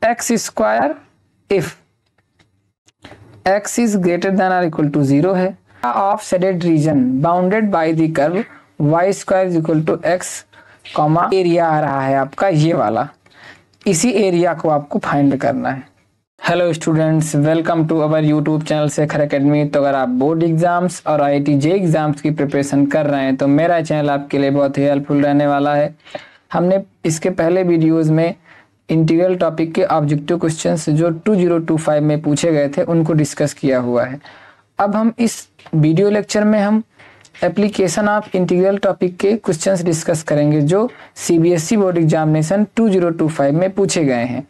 X square if x is greater than or equal to 0 है of shaded region bounded by the curve y square is equal to x comma area आ रहा है आपका ये वाला, इसी area को आपको फाइंड करना है। Hello students, welcome to our YouTube channel Shekhar academy. तो अगर आप बोर्ड एग्जाम्स और IIT जे एग्जाम्स की प्रिपरेशन कर रहे हैं तो मेरा चैनल आपके लिए बहुत ही हेल्पफुल रहने वाला है। हमने इसके पहले वीडियोज़ में इंटीग्रल टॉपिक के ऑब्जेक्टिव क्वेश्चंस जो 2025 में पूछे गए थे उनको डिस्कस किया हुआ है। अब हम इस वीडियो लेक्चर में हम एप्लीकेशन ऑफ इंटीग्रल टॉपिक के क्वेश्चंस डिस्कस करेंगे जो CBSE बोर्ड एग्जामिनेशन 2025 में पूछे गए हैं।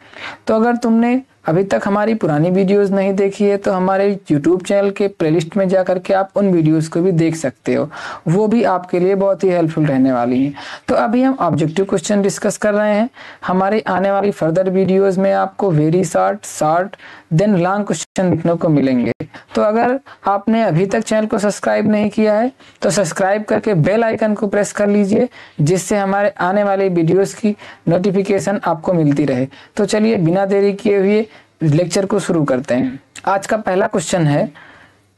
तो अगर तुमने अभी तक हमारी पुरानी वीडियोस नहीं देखी है तो हमारे YouTube चैनल के प्लेलिस्ट में जा करके आप उन वीडियोस को भी देख सकते हो, वो भी आपके लिए बहुत ही हेल्पफुल रहने वाली हैं। तो अभी हम ऑब्जेक्टिव क्वेश्चन डिस्कस कर रहे हैं। हमारे आने वाली फर्दर वीडियोस में आपको very short then long question देखने को मिलेंगे। तो अगर आपने अभी तक चैनल को सब्सक्राइब नहीं किया है तो सब्सक्राइब करके बेल आइकन को प्रेस कर लीजिए, जिससे हमारे आने वाले वीडियोस की नोटिफिकेशन आपको मिलती रहे। तो चलिए बिना देरी किए हुए लेक्चर को शुरू करते हैं। आज का पहला क्वेश्चन है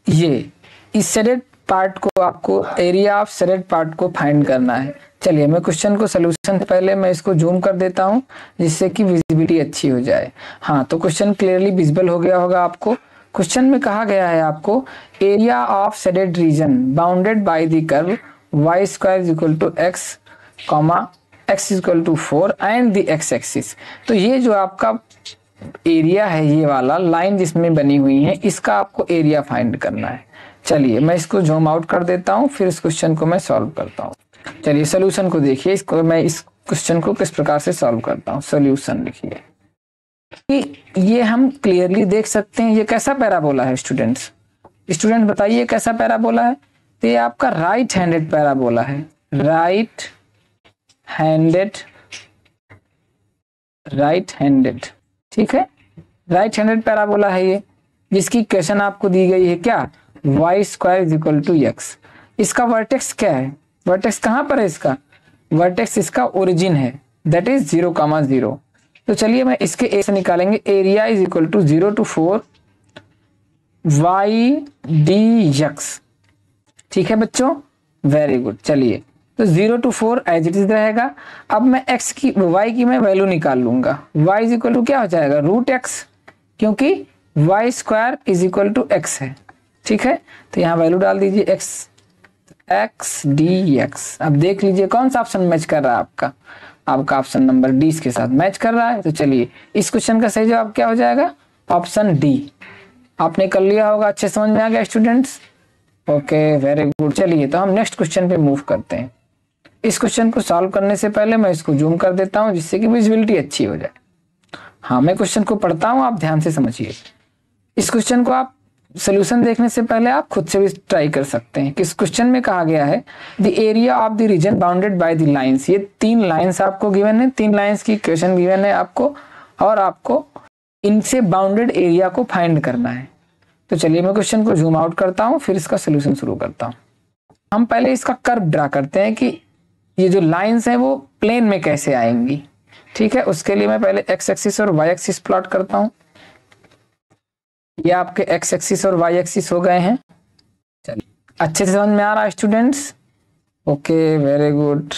ये, इस शेडेड पार्ट को आपको एरिया ऑफ शेडेड पार्ट को फाइंड करना है। चलिए मैं क्वेश्चन को सोल्यूशन से पहले मैं इसको जूम कर देता हूं जिससे कि विजिबिलिटी अच्छी हो जाए। हाँ, तो क्वेश्चन क्लियरली विजिबल हो गया होगा आपको। क्वेश्चन में कहा गया है आपको area of shaded region bounded by the curve y square is equal to x comma x is equal to 4 and the x axis. तो ये जो आपका एरिया है, ये वाला लाइन जिसमें बनी हुई है, इसका आपको एरिया फाइंड करना है। चलिए मैं इसको जूम आउट कर देता हूँ, फिर इस क्वेश्चन को मैं सॉल्व करता हूँ। चलिए सोल्यूशन को देखिए, इसको मैं इस क्वेश्चन को किस प्रकार से सॉल्व करता हूँ। सोल्यूशन लिखिए कि ये हम क्लियरली देख सकते हैं ये कैसा पैराबोला है। स्टूडेंट बताइए कैसा पैराबोला है। तो ये आपका राइट हैंडेड पैराबोला है, राइट हैंडेड, ठीक है, राइट हैंडेड पैराबोला है ये, जिसकी इक्वेशन आपको दी गई है क्या, y square is equal to x। इसका वर्टेक्स क्या है, वर्टेक्स कहाँ पर है इसका, वर्टेक्स इसका ओरिजिन है, दैट इज 0,0। तो चलिए मैं इसके ए से निकालेंगे, area is equal to 0 to 4 y dx। ठीक है बच्चों, वेरी गुड। चलिए तो 0 to 4 एज इट इज रहेगा। अब मैं x की y की मैं वैल्यू निकाल लूंगा, y इज इक्वल टू क्या हो जाएगा, √x, क्योंकि y square is equal to x है। ठीक है, तो यहाँ वैल्यू डाल दीजिए x dx। अब देख लीजिए कौन सा ऑप्शन मैच कर रहा है आपका ऑप्शन नंबर डी के साथ मैच कर रहा है। तो चलिए इस क्वेश्चन का सही जवाब क्या हो जाएगा, ऑप्शन डी। आपने कर लिया होगा, अच्छे समझ में आ गया स्टूडेंट्स। Okay, very good. चलिए तो हम नेक्स्ट क्वेश्चन पे मूव करते हैं। इस क्वेश्चन को सॉल्व करने से पहले मैं इसको जूम कर देता हूं जिससे कि विजिबिलिटी अच्छी हो जाए। हाँ, मैं क्वेश्चन को पढ़ता हूं, आप ध्यान से समझिए। इस क्वेश्चन को आप सोल्यूशन देखने से पहले आप खुद से भी ट्राई कर सकते हैं कि इस क्वेश्चन में कहा गया है the area of the reason bounded by the lines. ये 3 लाइंस आपको गिवन है, 3 लाइंस की इक्वेशन गिवन है आपको, और आपको इनसे बाउंडेड एरिया को फाइंड करना है। तो चलिए मैं क्वेश्चन को जूम आउट करता हूं, फिर इसका सोल्यूशन शुरू करता हूं। हम पहले इसका कर्व ड्रा करते हैं कि ये जो लाइंस हैं वो प्लेन में कैसे आएंगी। ठीक है, उसके लिए मैं पहले x एक्सिस और y एक्सिस प्लॉट करता हूं। ये आपके x एक्सिस और y एक्सिस हो गए हैं। चलिए अच्छे से समझ में आ रहा है स्टूडेंट्स। Okay, very good.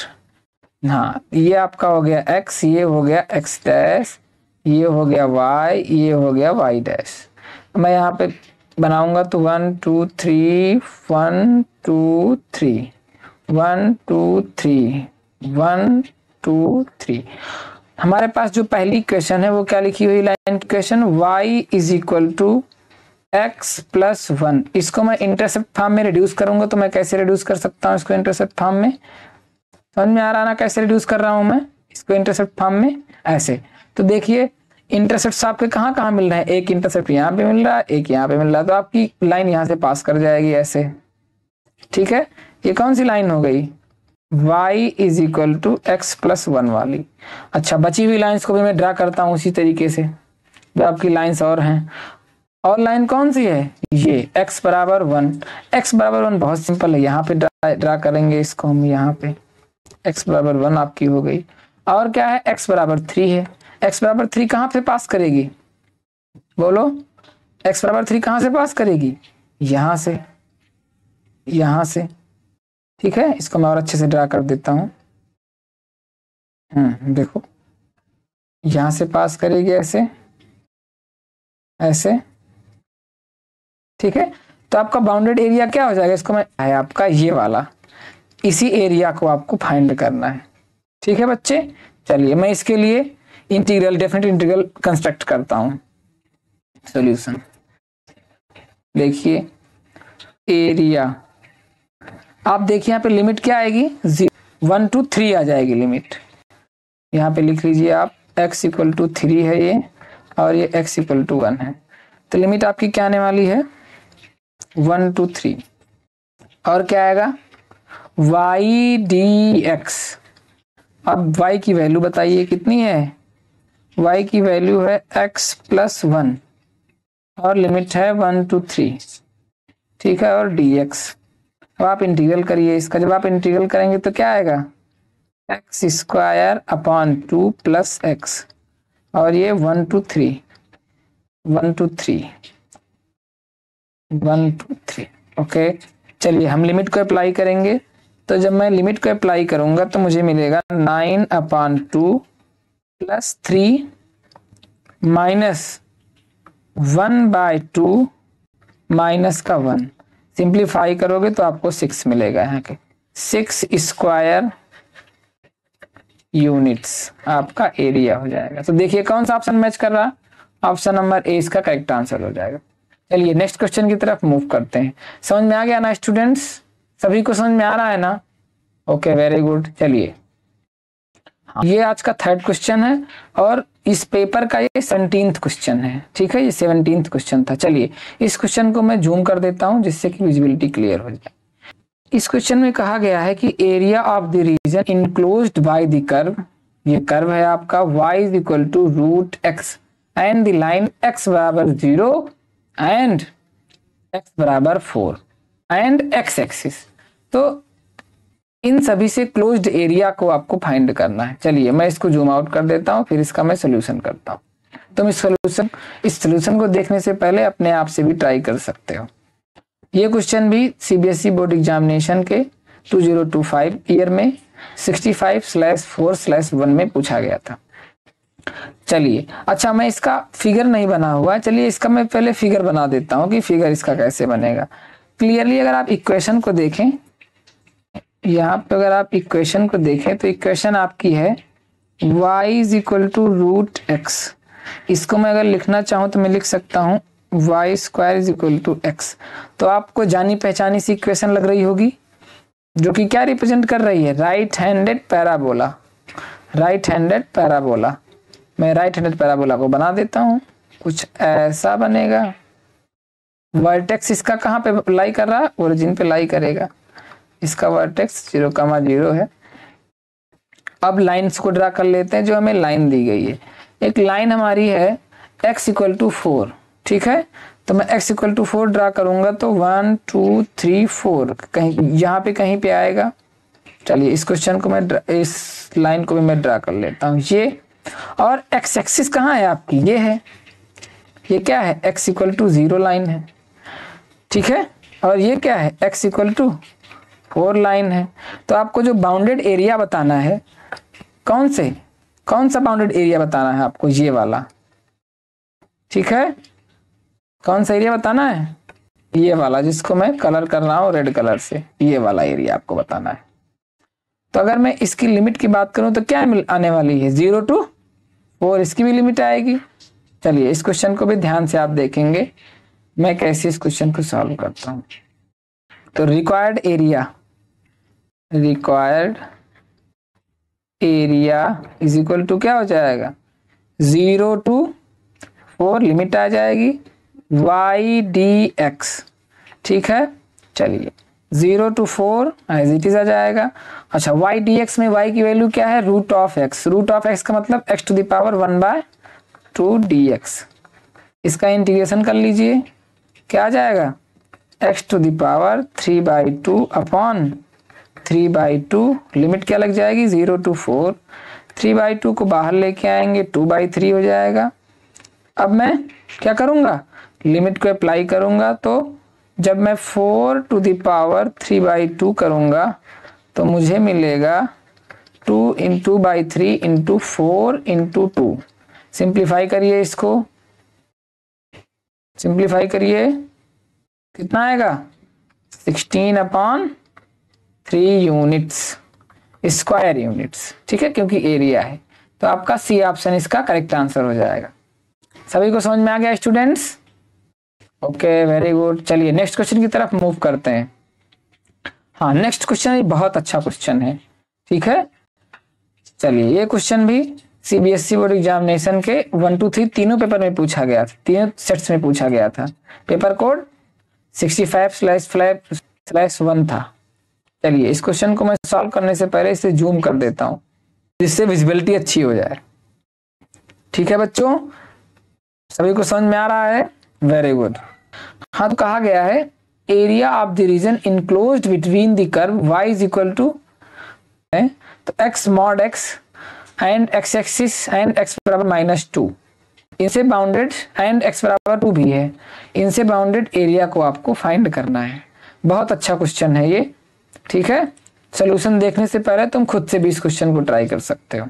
हाँ, ये आपका हो गया x, ये हो गया x डैश, ये हो गया y, ये हो गया y डैश। मैं यहाँ पे बनाऊंगा तो 1 2 3 1 2 3 1 2 3 1 2 3। हमारे पास जो पहली इक्वेशन है वो क्या लिखी हुई, लाइन की equation y is equal to x plus 1। इसको मैं इंटरसेप्ट फॉर्म में रिड्यूस करूंगा तो मैं कैसे रिड्यूस कर सकता हूँ इसको इंटरसेप्ट फॉर्म में, समझ में आ रहा ना कैसे रिड्यूस कर रहा हूँ मैं इसको इंटरसेप्ट फॉर्म में, ऐसे। तो देखिए इंटरसेप्ट आपके कहाँ कहाँ मिल रहे हैं, एक इंटरसेप्ट यहाँ पे मिल रहा है, एक यहाँ पे मिल रहा है, तो आपकी लाइन यहाँ से पास कर जाएगी ऐसे। ठीक है, ये कौन सी लाइन हो गई, y is equal to x plus 1 वाली। अच्छा, बची हुई लाइंस को भी मैं ड्रा करता हूँ उसी तरीके से जो आपकी लाइंस और हैं। और लाइन कौन सी है, ये x बराबर 1। x बराबर 1 बहुत सिंपल है, यहाँ पे ड्रा करेंगे इसको हम, यहाँ पे x बराबर 1 आपकी हो गई। और क्या है, x बराबर 3 है। x बराबर 3 कहाँ से पास करेगी, बोलो, x बराबर 3 कहाँ से पास करेगी, यहां से, यहां से। ठीक है, इसको मैं और अच्छे से ड्रा कर देता हूं। देखो, यहां से पास करेगी ऐसे, ऐसे। ठीक है, तो आपका बाउंडेड एरिया क्या हो जाएगा, इसको मैं है आपका ये वाला, इसी एरिया को आपको फाइंड करना है। ठीक है बच्चे, चलिए मैं इसके लिए इंटीग्रल, डेफिनेट इंटीग्रल कंस्ट्रक्ट करता हूं। सॉल्यूशन देखिए, एरिया, आप देखिए यहाँ पे लिमिट क्या आएगी, 1 to 3 आ जाएगी लिमिट। यहाँ पे लिख लीजिए आप, x = 3 है ये, और ये x = 1 है, तो लिमिट आपकी क्या आने वाली है, 1 to 3। और क्या आएगा, y dx। अब y की वैल्यू बताइए कितनी है, y की वैल्यू है x + 1 और लिमिट है 1 to 3। ठीक है, और dx, अब आप इंटीग्रल करिए इसका, जब आप इंटीग्रल करेंगे तो क्या आएगा, x² / 2 + x, और ये 1 to 3, 1 to 3, 1 to 3। ओके, चलिए हम लिमिट को अप्लाई करेंगे, तो जब मैं लिमिट को अप्लाई करूंगा तो मुझे मिलेगा 9/2 + 3 - 1/2 माइनस का 1, सिंप्लीफाई करोगे तो आपको 6 मिलेगा, यहाँ के 6 स्क्वायर यूनिट्स आपका एरिया हो जाएगा। तो देखिए कौन सा ऑप्शन मैच कर रहा, ऑप्शन नंबर ए इसका करेक्ट आंसर हो जाएगा। चलिए नेक्स्ट क्वेश्चन की तरफ मूव करते हैं। समझ में आ गया ना स्टूडेंट्स, सभी को समझ में आ रहा है ना, ओके वेरी गुड। चलिए ये आज का 3rd क्वेश्चन है और इस पेपर का ये 17th क्वेश्चन है। ठीक है, ये 17th क्वेश्चन था। चलिए इस क्वेश्चन को मैं जूम कर देता हूं जिससे कि विजिबिलिटी क्लियर हो जाए। इस क्वेश्चन में कहा गया है कि area of the region enclosed by the curve, ये कर्व है आपका y = √x and the line x = 0 and x = 4 and x axis. तो इन सभी से क्लोज्ड एरिया को आपको फाइंड करना है। चलिए मैं इसको जूम आउट कर देता हूं, फिर इसका मैं सोल्यूशन करता हूं। तुम इस सोल्यूशन को देखने से पहले अपने आप से भी ट्राई कर सकते हो। ये क्वेश्चन भी सीबीएसई बोर्ड एग्जामिनेशन के 2025 ईयर में 65/4/1 में पूछा गया था। चलिए अच्छा, मैं इसका फिगर नहीं बना हुआ, चलिए इसका मैं पहले फिगर बना देता हूं कि फिगर इसका कैसे बनेगा। क्लियरली अगर आप इक्वेशन को देखें, यहाँ पे अगर आप इक्वेशन को देखें तो इक्वेशन आपकी है y = √x। इसको मैं अगर लिखना चाहूँ तो मैं लिख सकता हूँ y² = x। तो आपको जानी पहचानी सी इक्वेशन लग रही होगी, जो कि क्या रिप्रेजेंट कर रही है, right handed parabola. Right handed parabola, मैं राइट हैंडेड पैराबोला को बना देता हूँ, कुछ ऐसा बनेगा। वर्टेक्स इसका कहाँ पे लाई कर रहा है, ओरिजिन पे लाई करेगा, इसका वर्टेक्स 0,0 है। अब लाइन्स को ड्रा कर लेते हैं, जो हमें लाइन दी गई है। एक लाइन हमारी है x = 4, ठीक है, तो मैं x = 4 ड्रा करूंगा तो 1 2 3 4 कहीं यहाँ पे कहीं पे आएगा। चलिए इस क्वेश्चन को मैं इस लाइन को भी मैं ड्रा कर लेता हूँ ये, और x एक्सिस कहाँ है आपकी, ये है, ये क्या है, x = 0 लाइन है। ठीक है, और ये क्या है, x = 4 लाइन है। तो आपको जो बाउंडेड एरिया बताना है, कौन सा बाउंडेड एरिया बताना है आपको, ये वाला। ठीक है, कौन सा एरिया बताना है, ये वाला, जिसको मैं कलर कर रहा हूं रेड कलर से, ये वाला एरिया आपको बताना है। तो अगर मैं इसकी लिमिट की बात करूं तो क्या आने वाली है, 0 to 4, इसकी भी लिमिट आएगी। चलिए इस क्वेश्चन को भी ध्यान से आप देखेंगे मैं कैसे इस क्वेश्चन को सॉल्व करता हूं। तो required area is equal to क्या हो जाएगा, 0 to 4 लिमिट आ जाएगी y dx। ठीक है, चलिए 0 to 4 एज इट इज आ जाएगा। अच्छा, y dx में y की वैल्यू क्या है, √x। √x का मतलब x⁴ 1/2 dx। इसका इंटीग्रेशन कर लीजिए, क्या आ जाएगा, x⁴ 3/2 अपॉन 3/2, लिमिट क्या लग जाएगी, 0 to 4 3/2 को बाहर लेके आएंगे, 2/3 हो जाएगा। अब मैं क्या करूँगा, लिमिट को अप्लाई करूँगा, तो जब मैं 4 टू द पावर 3/2 करूँगा तो मुझे मिलेगा 2 into by 3 into 4 into 2। Simplify करिए, इसको सिंप्लीफाई करिए, कितना आएगा 16/3 यूनिट्स, स्क्वायर यूनिट्स। ठीक है, क्योंकि एरिया है, तो आपका सी ऑप्शन इसका करेक्ट आंसर हो जाएगा। सभी को समझ में आ गया स्टूडेंट्स? Okay, very good. चलिए नेक्स्ट क्वेश्चन की तरफ मूव करते हैं। हाँ, नेक्स्ट क्वेश्चन बहुत अच्छा क्वेश्चन है। ठीक है, चलिए ये क्वेश्चन भी सीबीएसई बोर्ड एग्जामिनेशन के 1, 2, 3 तीनों पेपर में पूछा गया था, तीनों सेट्स में पूछा गया था। पेपर कोड 65/1 था। चलिए इस क्वेश्चन को मैं सॉल्व करने से पहले इसे जूम कर देता हूं, जिससे विजिबिलिटी अच्छी हो जाए। ठीक है बच्चों, सभी को समझ में आ रहा है? Very good. हाँ, तो कहा गया है area of the region enclosed between the curve y is equal to, तो x mod x and x axis and x बराबर -2, इनसे बाउंडेड एंड x बराबर 2 भी है, इनसे बाउंडेड एरिया को आपको फाइंड करना है। बहुत अच्छा क्वेश्चन है ये। ठीक है, सोल्यूशन देखने से पहले तुम खुद से भी इस क्वेश्चन को ट्राई कर सकते हो।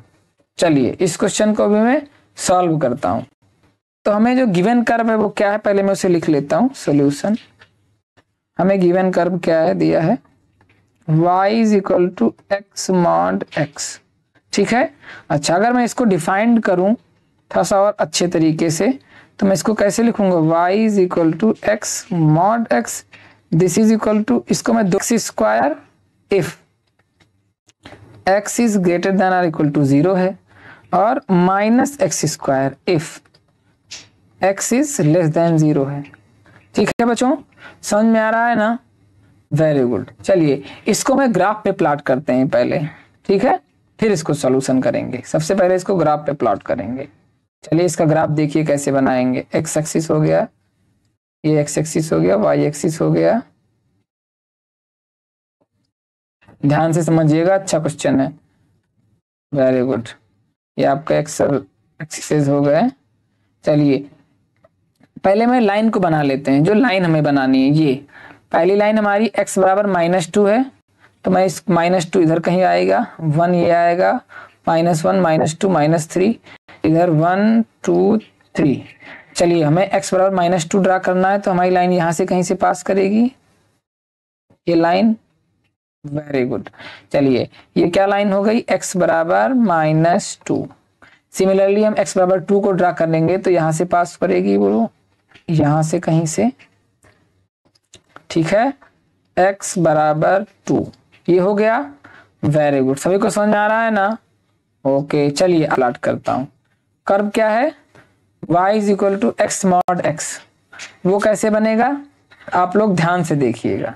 चलिए इस क्वेश्चन को भी मैं सॉल्व करता हूं। तो हमें जो गिवन कर्व है वो क्या है, पहले मैं उसे लिख लेता हूं। सॉल्यूशन, हमें गिवन कर्व क्या है, दिया है y is equal to x mod x। ठीक है, अच्छा अगर मैं इसको डिफाइंड करूं थोड़ा सा और अच्छे तरीके से, तो मैं इसको कैसे लिखूंगा, y is equal to x mod x, this is equal to, इसको मैं 2x square if x is greater than और इक्वल टू 0 है, और -x square if x is less than 0 है। ठीक है बच्चों, समझ में आ रहा है ना? Very good. चलिए इसको मैं ग्राफ पे प्लॉट करते हैं पहले। ठीक है, फिर इसको सॉल्यूशन करेंगे। सबसे पहले इसको ग्राफ पे प्लॉट करेंगे। चलिए इसका ग्राफ देखिए कैसे बनाएंगे। x एक्सिस हो गया, ये x एक्सिस हो गया, y एक्सिस हो गया। ध्यान से समझिएगा, अच्छा क्वेश्चन है। वेरी गुड, ये आपका x एक्सिस हो गए। चलिए पहले मैं लाइन को बना लेते हैं, जो लाइन हमें बनानी है। ये पहली लाइन हमारी x बराबर -2 है, तो मैं इस -2 इधर कहीं आएगा, 1 ये आएगा, -1 -2 -3, इधर 1 2 3। चलिए हमें x बराबर -2 ड्रा करना है, तो हमारी लाइन यहाँ से कहीं से पास करेगी, ये लाइन। Very good. चलिए ये क्या लाइन हो गई, x बराबर -2। सिमिलरली हम x बराबर 2 को ड्रा कर लेंगे, तो यहाँ से पास करेगी वो, यहाँ से कहीं से। ठीक है, x बराबर 2, ये हो गया। वेरी गुड, सभी को समझ में आ रहा है ना? ओके, चलिए प्लॉट करता हूं। कर्व क्या है, y is equal to x mod x। वो कैसे बनेगा, आप लोग ध्यान से देखिएगा।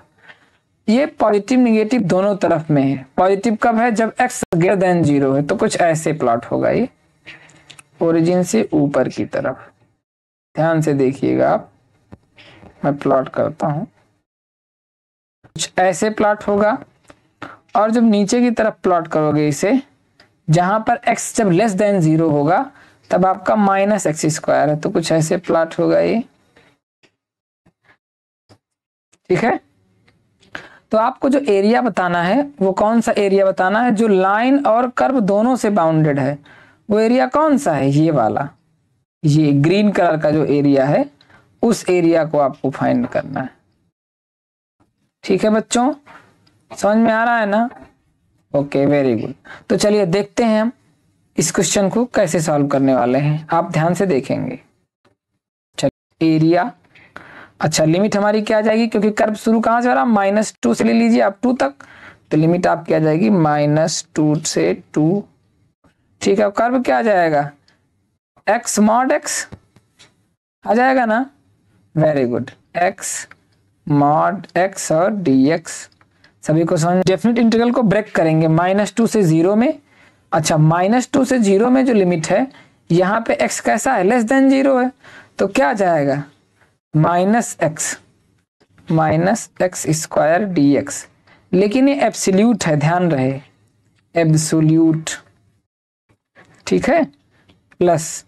ये पॉजिटिव निगेटिव दोनों तरफ में है। पॉजिटिव कब है, जब x ग्रेटर देन 0 है, तो कुछ ऐसे प्लॉट होगा, ये ओरिजिन से ऊपर की तरफ। ध्यान से देखिएगा आप, मैं प्लॉट करता हूं, कुछ ऐसे प्लॉट होगा। और जब नीचे की तरफ प्लॉट करोगे इसे, जहां पर x जब लेस देन 0 होगा, तब आपका -x स्क्वायर है, तो कुछ ऐसे प्लॉट होगा ये। ठीक है, तो आपको जो एरिया बताना है, वो कौन सा एरिया बताना है, जो लाइन और कर्व दोनों से बाउंडेड है। वो एरिया कौन सा है, ये वाला, ये ग्रीन कलर का जो एरिया है, उस एरिया को आपको फाइंड करना है। ठीक है बच्चों, समझ में आ रहा है ना? Okay, very good. तो चलिए देखते हैं हम इस क्वेश्चन को कैसे सॉल्व करने वाले हैं। आप ध्यान से देखेंगे। चलिए एरिया, अच्छा लिमिट हमारी क्या आ जाएगी, क्योंकि कर्व शुरू कहां से हो रहा है, -2 से ले लीजिए आप 2 तक, तो लिमिट आपकी आ जाएगी -2 से 2। ठीक है, कर्व क्या आ जाएगा, x mod x आ जाएगा ना? Very good, x mod x और dx। सभी को समझ। डेफिनेट इंटीग्रल को ब्रेक करेंगे -2 से 0 में। अच्छा, -2 से 0 में जो लिमिट है, यहाँ पे x कैसा है, लेस देन 0 है, तो क्या आ जाएगा, -x स्क्वायर dx। लेकिन ये एब्सोल्यूट है, ध्यान रहे, एब्सोल्यूट। ठीक है, प्लस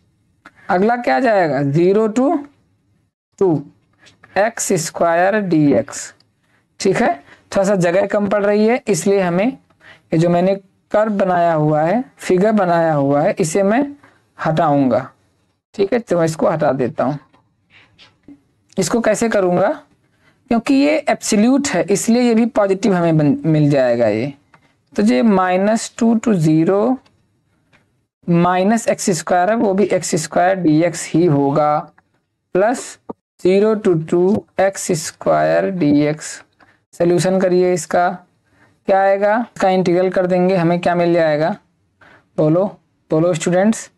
अगला क्या जाएगा 0 to 2 x square D x. ठीक है, थोड़ा सा जगह कम पड़ रही है, इसलिए हमें ये जो मैंने कर्व बनाया हुआ है, फिगर बनाया हुआ है, इसे मैं हटाऊंगा। ठीक है, तो मैं इसको हटा देता हूं। इसको कैसे करूंगा, क्योंकि ये एब्सोल्यूट है इसलिए ये भी पॉजिटिव हमें मिल जाएगा ये। तो ये -2 to 0 माइनस एक्स स्क्वायर है, वो भी एक्स स्क्वायर डी एक्स ही होगा, plus 0 to 2 x square D x. Solution करिए, इसका क्या आएगा, इसका इंटीग्रल कर देंगे, हमें क्या मिल जाएगा, बोलो बोलो स्टूडेंट्स,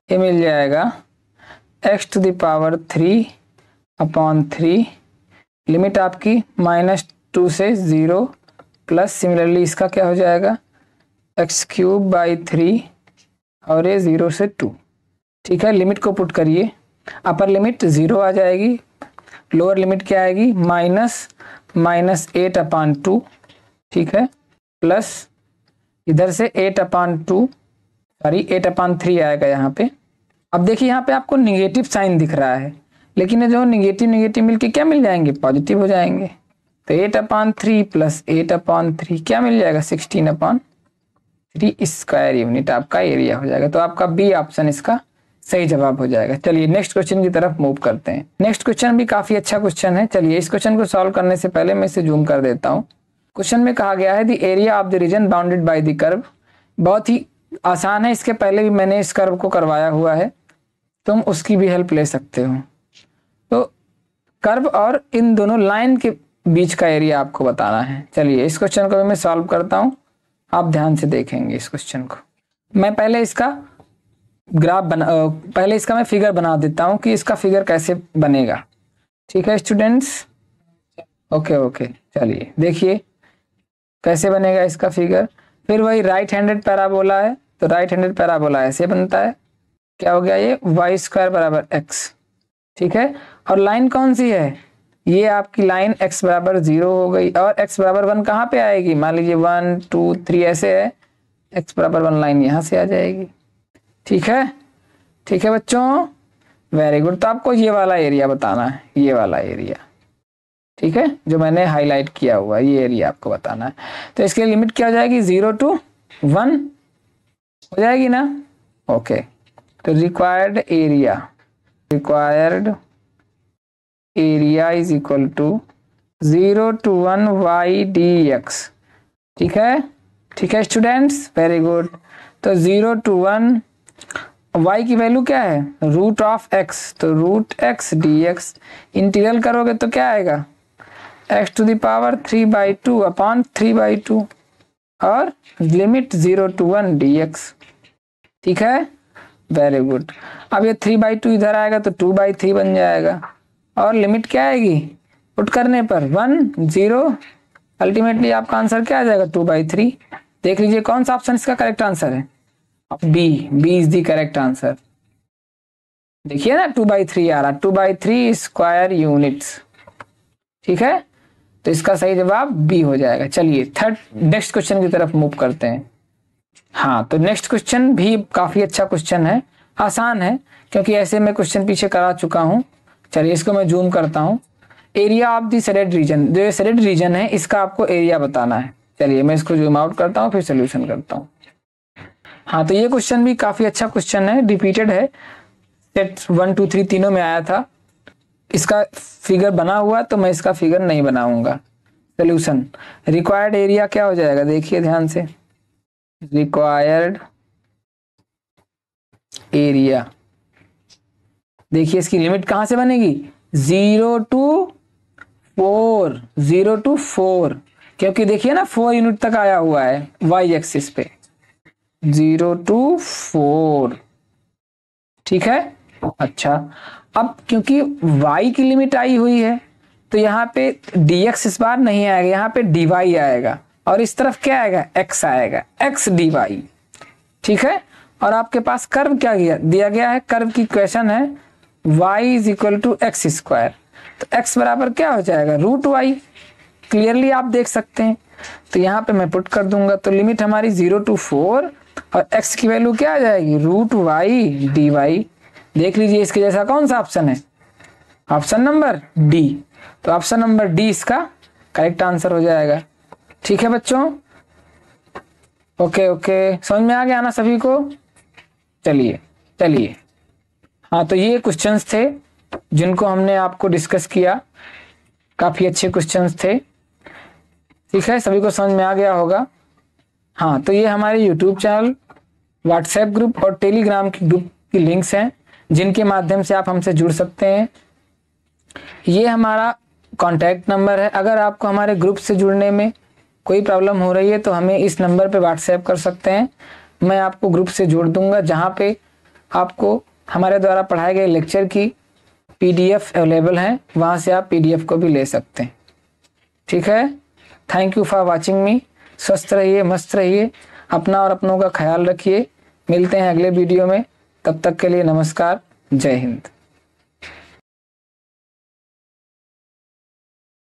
ये मिल जाएगा x⁻³ लिमिट आपकी -2 से 0 प्लस सिमिलरली इसका क्या हो जाएगा x³ और ये 0 से 2। ठीक है, लिमिट को पुट करिए, अपर लिमिट 0 आ जाएगी, लोअर लिमिट क्या आएगी -8/2। ठीक है, प्लस इधर से 8/3 आएगा यहाँ पे। अब देखिए यहाँ पे आपको निगेटिव साइन दिख रहा है, लेकिन ये जो निगेटिव निगेटिव मिलके क्या मिल जाएंगे, पॉजिटिव हो जाएंगे। तो 8/3 प्लस 8/3 क्या मिल जाएगा 16/3 स्क्वायर यूनिट आपका एरिया हो जाएगा। तो आपका बी ऑप्शन इसका सही जवाब हो जाएगा। चलिए नेक्स्ट क्वेश्चन की तरफ मूव करते हैं। नेक्स्ट क्वेश्चन भी काफी अच्छा क्वेश्चन है। चलिए इस क्वेश्चन को सॉल्व करने से पहले मैं इसे जूम कर देता हूँ। क्वेश्चन में कहा गया है the area of the reason bounded by the curve. बहुत ही आसान है, इसके पहले भी मैंने इस कर्व को करवाया हुआ है, तुम उसकी भी हेल्प ले सकते हो। तो कर्व और इन दोनों लाइन के बीच का एरिया आपको बताना है। चलिए इस क्वेश्चन को मैं सॉल्व करता हूँ, आप ध्यान से देखेंगे इस क्वेश्चन को। मैं पहले इसका पहले इसका मैं फिगर बना देता हूँ कि इसका फिगर कैसे बनेगा। ठीक है स्टूडेंट्स, ओके चलिए देखिए कैसे बनेगा इसका फिगर। फिर वही राइट हैंडेड पैराबोला है, तो राइट हैंडेड पैराबोला ऐसे बनता है, क्या हो गया ये y² बराबर x। ठीक है, और लाइन कौन सी है, ये आपकी लाइन x बराबर 0 हो गई, और x बराबर 1 कहाँ पे आएगी, मान लीजिए 1 2 3 ऐसे है, x बराबर 1 लाइन यहाँ से आ जाएगी। ठीक है बच्चों, वेरी गुड। तो आपको ये वाला एरिया बताना है, ये वाला एरिया, ठीक है, जो मैंने हाईलाइट किया हुआ ये एरिया आपको बताना है। तो इसके लिमिट क्या हो जाएगी 0 to 1 हो जाएगी ना। ओके, तो required area is equal to 0 to 1 y dx। ठीक है स्टूडेंट्स, वेरी गुड। तो 0 to 1 y की वैल्यू क्या है √(x), तो √x dx इंटीग्रल करोगे तो क्या आएगा x⁻³ और लिमिट 0 to 1 dx। ठीक है, वेरी गुड। अब ये 3/2 इधर आएगा तो 2/3 बन जाएगा, और लिमिट क्या आएगी पुट करने पर 1 0, अल्टीमेटली आपका आंसर क्या आ जाएगा 2/3। देख लीजिए कौन सा ऑप्शन इसका करेक्ट आंसर है, B is the correct answer. देखिए ना 2/3 आ रहा, 2/3 स्क्वायर यूनिट्स। ठीक है, तो इसका सही जवाब बी हो जाएगा। चलिए नेक्स्ट क्वेश्चन की तरफ मूव करते हैं। हाँ, तो नेक्स्ट क्वेश्चन भी काफी अच्छा क्वेश्चन है, आसान है, क्योंकि ऐसे मैं क्वेश्चन पीछे करा चुका हूं। चलिए इसको मैं जूम करता हूं। Area of the shaded region, जो शेडेड रीजन है इसका आपको एरिया बताना है। चलिए मैं इसको जूम आउट करता हूं, फिर सोल्यूशन करता हूं। हाँ, तो ये क्वेश्चन भी काफी अच्छा क्वेश्चन है, रिपीटेड है, सेट 1 2 3 तीनों में आया था। इसका फिगर बना हुआ, तो मैं इसका फिगर नहीं बनाऊंगा। सोल्यूशन, रिक्वायर्ड एरिया क्या हो जाएगा, देखिए ध्यान से, रिक्वायर्ड एरिया, देखिए इसकी लिमिट कहां से बनेगी 0 to 4, क्योंकि देखिए ना 4 यूनिट तक आया हुआ है y एक्सिस पे, 0 to 4। ठीक है, अच्छा, अब क्योंकि y की लिमिट आई हुई है तो यहाँ पे dx इस बार नहीं आएगा, यहाँ पे dy आएगा, और इस तरफ क्या आएगा x आएगा, x dy। ठीक है, और आपके पास कर्व क्या दिया गया है, कर्व की इक्वेशन है y is equal to x², तो x बराबर क्या हो जाएगा √y, क्लियरली आप देख सकते हैं। तो यहाँ पे मैं पुट कर दूंगा, तो लिमिट हमारी 0 to 4, और x की वैल्यू क्या आ जाएगी, रूट वाई डी वाई। देख लीजिए इसके जैसा कौन सा ऑप्शन है, ऑप्शन नंबर डी। तो ऑप्शन नंबर डी इसका करेक्ट आंसर हो जाएगा। ठीक है बच्चों, ओके ओके, समझ में आ गया ना सभी को। चलिए चलिए, हाँ तो ये क्वेश्चंस थे जिनको हमने आपको डिस्कस किया, काफी अच्छे क्वेश्चंस थे। ठीक है, सभी को समझ में आ गया होगा। हाँ तो ये हमारे यूट्यूब चैनल, व्हाट्सएप ग्रुप और टेलीग्राम की ग्रुप की लिंक्स हैं जिनके माध्यम से आप हमसे जुड़ सकते हैं। ये हमारा कॉन्टैक्ट नंबर है। अगर आपको हमारे ग्रुप से जुड़ने में कोई प्रॉब्लम हो रही है तो हमें इस नंबर पे व्हाट्सएप कर सकते हैं, मैं आपको ग्रुप से जोड़ दूंगा, जहाँ पे आपको हमारे द्वारा पढ़ाए गए लेक्चर की PDF अवेलेबल है, वहाँ से आप PDF को भी ले सकते हैं। ठीक है, थैंक यू फॉर वॉचिंग मी। स्वस्थ रहिए, मस्त रहिए, अपना और अपनों का ख्याल रखिए। मिलते हैं अगले वीडियो में, तब तक के लिए नमस्कार, जय हिंद।